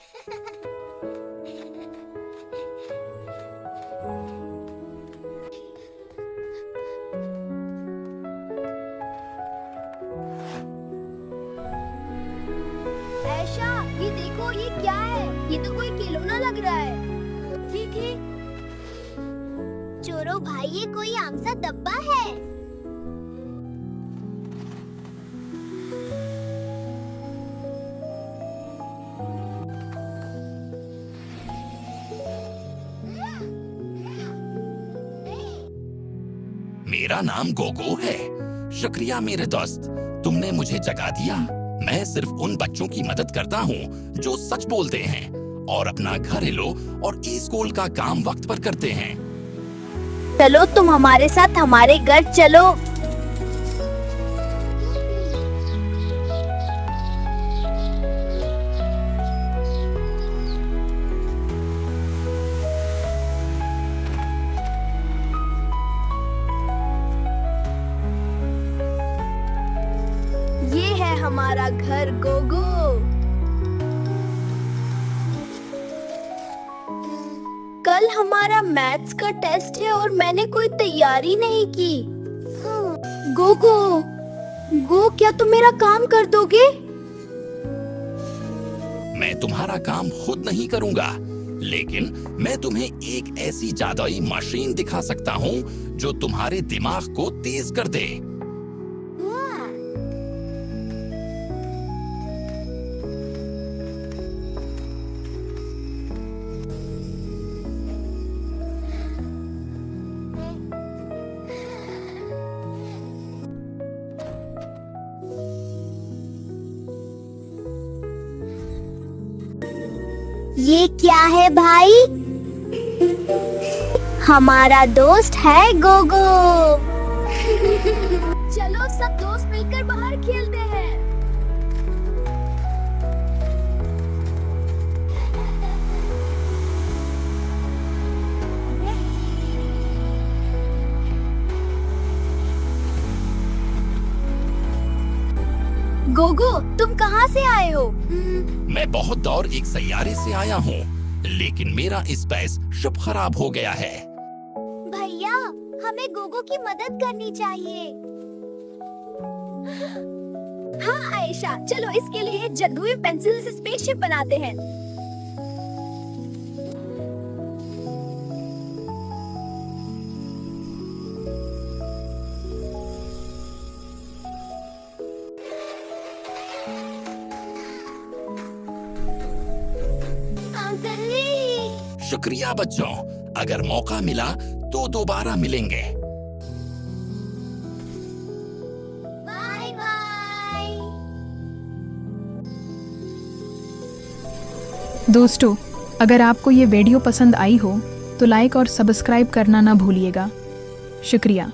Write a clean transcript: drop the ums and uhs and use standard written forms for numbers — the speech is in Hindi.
ऐशा, ये देखो, ये क्या है? ये तो कोई खिलौना लग रहा है। ठीक है। चोरो भाई, ये कोई आम सा डब्बा है। मेरा नाम गोगो है। शुक्रिया मेरे दोस्त, तुमने मुझे जगा दिया। मैं सिर्फ उन बच्चों की मदद करता हूँ जो सच बोलते हैं और अपना घरेलू और स्कूल का काम वक्त पर करते हैं। चलो तुम हमारे साथ हमारे घर चलो। ये है हमारा घर गोगो। कल हमारा मैथ्स का टेस्ट है और मैंने कोई तैयारी नहीं की। गोगो, क्या तुम मेरा काम कर दोगे? मैं तुम्हारा काम खुद नहीं करूंगा, लेकिन मैं तुम्हें एक ऐसी जादुई मशीन दिखा सकता हूँ जो तुम्हारे दिमाग को तेज कर दे। ये क्या है भाई? हमारा दोस्त है गोगो। चलो सब दोस्त मिलकर बाहर खेलते हैं। गोगो, तुम कहाँ से आए हो? मैं बहुत दौर एक सैयारे से आया हूँ, लेकिन मेरा स्पेस शिप खराब हो गया है। भैया, हमें गोगो की मदद करनी चाहिए। हाँ आयशा, चलो इसके लिए जादुई पेंसिल से स्पेसशिप बनाते हैं। शुक्रिया बच्चों, अगर मौका मिला तो दोबारा मिलेंगे। Bye bye. दोस्तों, अगर आपको ये वीडियो पसंद आई हो तो लाइक और सब्सक्राइब करना ना भूलिएगा। शुक्रिया।